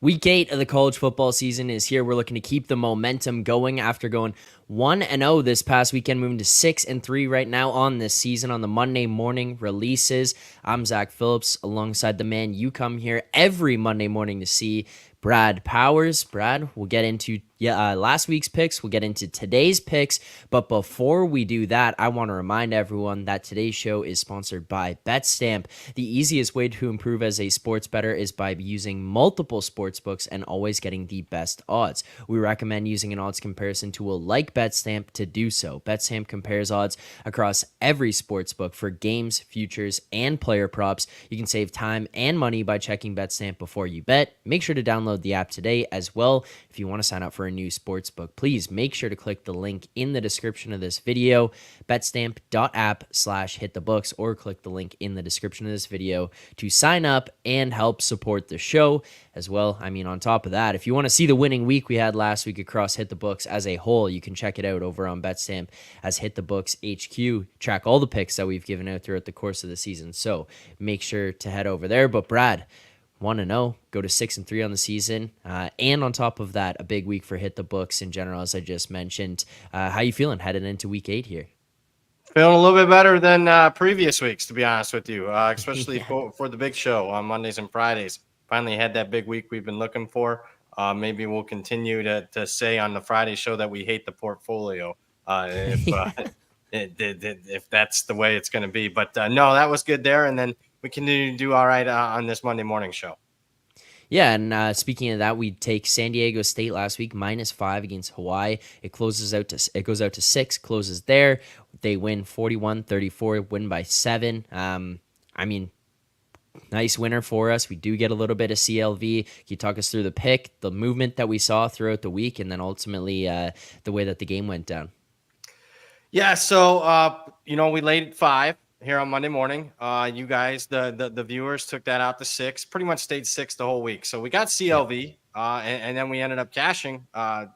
Week 8 of the college football season is here. We're looking to keep the momentum going after going 1-0 this past weekend, moving to 6-3 right now on this season on the Monday morning releases. I'm Zach Phillips alongside the man you come here every Monday morning to see, Brad Powers. Brad, we'll get into last week's picks. We'll get into today's picks. But before we do that, I want to remind everyone that today's show is sponsored by BetStamp. The easiest way to improve as a sports bettor is by using multiple sports books and always getting the best odds. We recommend using an odds comparison tool like BetStamp to do so. BetStamp compares odds across every sports book for games, futures, and player props. You can save time and money by checking BetStamp before you bet. Make sure to download the app today as well. If you want to sign up for a new sports book, please make sure to click the link in the description of this video, betstamp.app/hitthebooks, or click the link in the description of this video to sign up and help support the show as well. On top of that, if you want to see the winning week we had last week across Hit the Books as a whole, you can check it out over on BetStamp as Hit the Books HQ. Track all the picks that we've given out throughout the course of the season. So make sure to head over there. But Brad, 1-0, go to 6-3 on the season, and on top of that, a big week for Hit the Books in general, as I just mentioned. How you feeling headed into week 8 here? Feeling a little bit better than previous weeks, to be honest with you, especially for the big show on Mondays and Fridays. Finally had that big week we've been looking for. Maybe we'll continue to say on the Friday show that we hate the portfolio if that's the way it's going to be. But no, that was good there, and then we continue to do all right on this Monday morning show. Yeah, and speaking of that, we take San Diego State last week, -5 against Hawaii. It goes out to 6, closes there. They win 41-34, win by 7. Nice winner for us. We do get a little bit of CLV. Can you talk us through the pick, the movement that we saw throughout the week, and then ultimately the way that the game went down? Yeah, so we laid 5 here on Monday morning. You guys, the viewers, took that out to 6. Pretty much stayed 6 the whole week. So we got CLV, and then we ended up cashing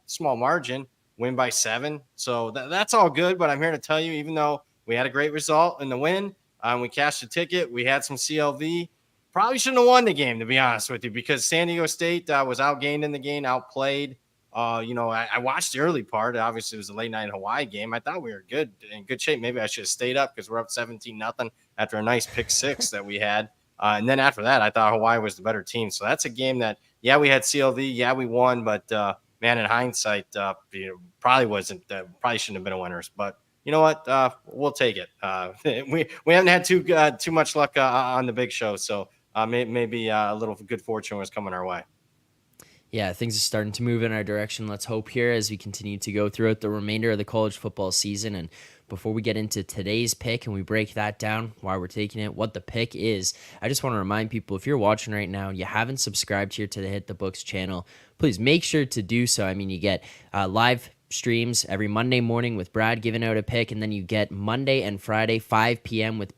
small margin, win by 7. So that's all good. But I'm here to tell you, even though we had a great result in the win, we cashed a ticket, we had some CLV. Probably shouldn't have won the game, to be honest with you, because San Diego State was outgained in the game, outplayed. I watched the early part. Obviously, it was a late night Hawaii game. I thought we were in good shape. Maybe I should have stayed up because we're up 17-0 after a nice pick 6 that we had. And then after that, I thought Hawaii was the better team. So that's a game that, yeah, we had CLV. Yeah, we won. But, man, in hindsight, probably shouldn't have been a winners. But you know what? We'll take it. We haven't had too much luck on the big show. So maybe a little good fortune was coming our way. Yeah, things are starting to move in our direction. Let's hope here as we continue to go throughout the remainder of the college football season. And before we get into today's pick and we break that down, why we're taking it, what the pick is, I just want to remind people, if you're watching right now and you haven't subscribed here to the Hit the Books channel, please make sure to do so. You get live streams every Monday morning with Brad giving out a pick, and then you get Monday and Friday, 5 p.m. with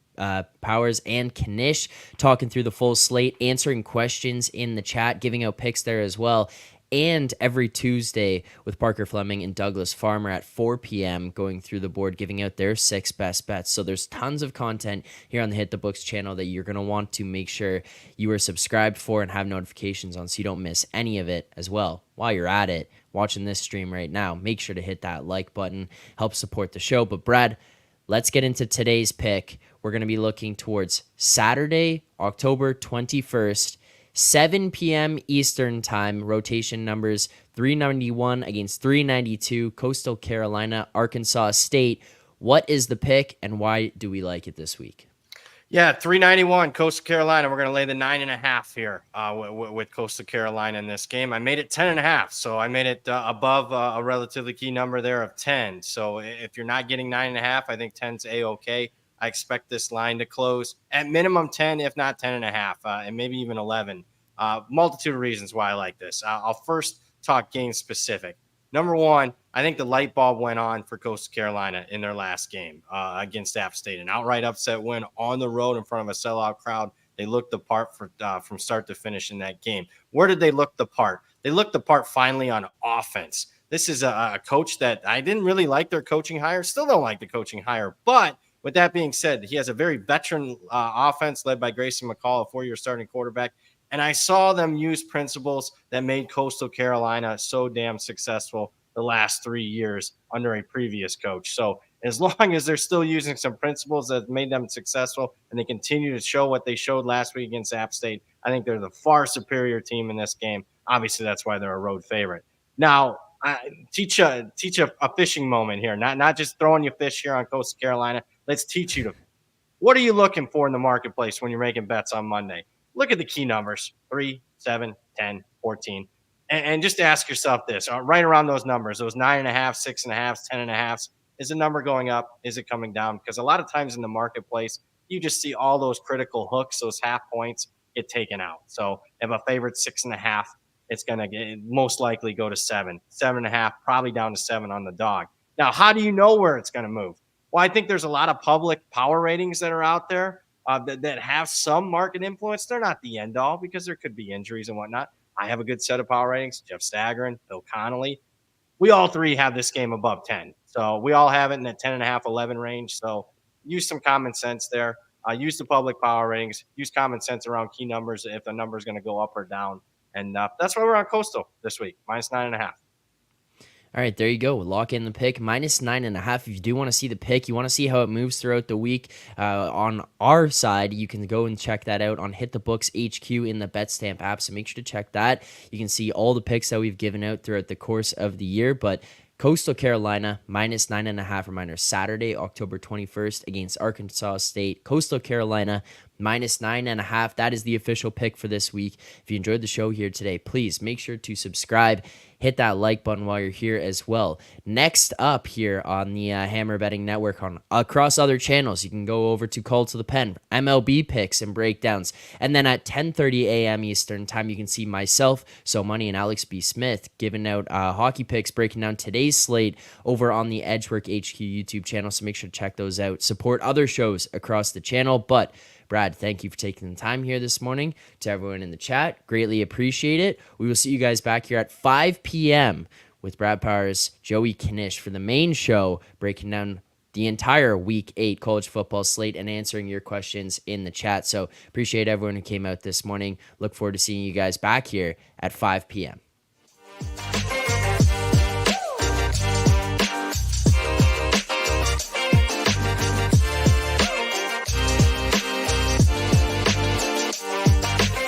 Powers and Knish talking through the full slate, answering questions in the chat, giving out picks there as well. And every Tuesday with Parker Fleming and Douglas Farmer at 4 p.m. going through the board, giving out their 6 best bets. So there's tons of content here on the Hit the Books channel that you're going to want to make sure you are subscribed for and have notifications on so you don't miss any of it as well. While you're at it, watching this stream right now, make sure to hit that like button, help support the show. But Brad, let's get into today's pick. We're going to be looking towards Saturday, October 21st, 7 p.m. Eastern time. Rotation numbers 391 against 392. Coastal Carolina, Arkansas State. What is the pick and why do we like it this week? Yeah, 391 Coastal Carolina. We're going to lay the 9.5 here with Coastal Carolina in this game. I made it 10.5, so I made it above a relatively key number there of 10. So if you're not getting 9.5, I think 10's a-okay. I expect this line to close at minimum 10, if not 10.5, and maybe even 11. Multitude of reasons why I like this. I'll first talk game specific. Number one, I think the light bulb went on for Coastal Carolina in their last game against App State. An outright upset win on the road in front of a sellout crowd. They looked the part from start to finish in that game. Where did they look the part? They looked the part finally on offense. This is a coach that I didn't really like their coaching hire. Still don't like the coaching hire. But with that being said, he has a very veteran offense led by Grayson McCall, a 4-year starting quarterback. And I saw them use principles that made Coastal Carolina so damn successful the last 3 years under a previous coach. So as long as they're still using some principles that made them successful and they continue to show what they showed last week against App State, I think they're the far superior team in this game. Obviously, that's why they're a road favorite. Now, teach a fishing moment here, not just throwing you fish here on Coastal Carolina. Let's teach you to. What are you looking for in the marketplace when you're making bets on Monday? Look at the key numbers 3, 7, 10, 14. And just ask yourself this right around those numbers, those 9.5, 6.5, 10.5. Is the number going up? Is it coming down? Because a lot of times in the marketplace, you just see all those critical hooks, those half points get taken out. So if a favorite 6.5, it's going to most likely go to 7, 7.5, probably down to 7 on the dog. Now, how do you know where it's going to move? Well, I think there's a lot of public power ratings that are out there that have some market influence. They're not the end all because there could be injuries and whatnot. I have a good set of power ratings. Jeff Staggering, Bill Connolly. We all three have this game above 10. So we all have it in the 10.5, 11 range. So use some common sense there. Use the public power ratings. Use common sense around key numbers if the number is going to go up or down. And that's why we're on Coastal this week, minus 9.5. All right, there you go. Lock in the pick, minus 9.5. If you do want to see the pick, you want to see how it moves throughout the week. On our side, you can go and check that out on Hit the Books HQ in the BetStamp app. So make sure to check that. You can see all the picks that we've given out throughout the course of the year. But Coastal Carolina, minus 9.5. Reminder, Saturday, October 21st against Arkansas State. Coastal Carolina, minus 9.5. That is the official pick for this week. If you enjoyed the show here today, please make sure to subscribe. Hit that like button while you're here as well. Next up here on the Hammer Betting Network on across other channels, you can go over to Call to the Pen, MLB picks and breakdowns. And then at 10:30 a.m. Eastern time, you can see myself, So Money, and Alex B. Smith giving out hockey picks, breaking down today's slate over on the Edgework HQ YouTube channel. So make sure to check those out. Support other shows across the channel. But Brad, thank you for taking the time here this morning. To everyone in the chat, greatly appreciate it. We will see you guys back here at 5 p.m. with Brad Powers, Joey Knish for the main show, breaking down the entire Week 8 college football slate and answering your questions in the chat. So appreciate everyone who came out this morning. Look forward to seeing you guys back here at 5 p.m.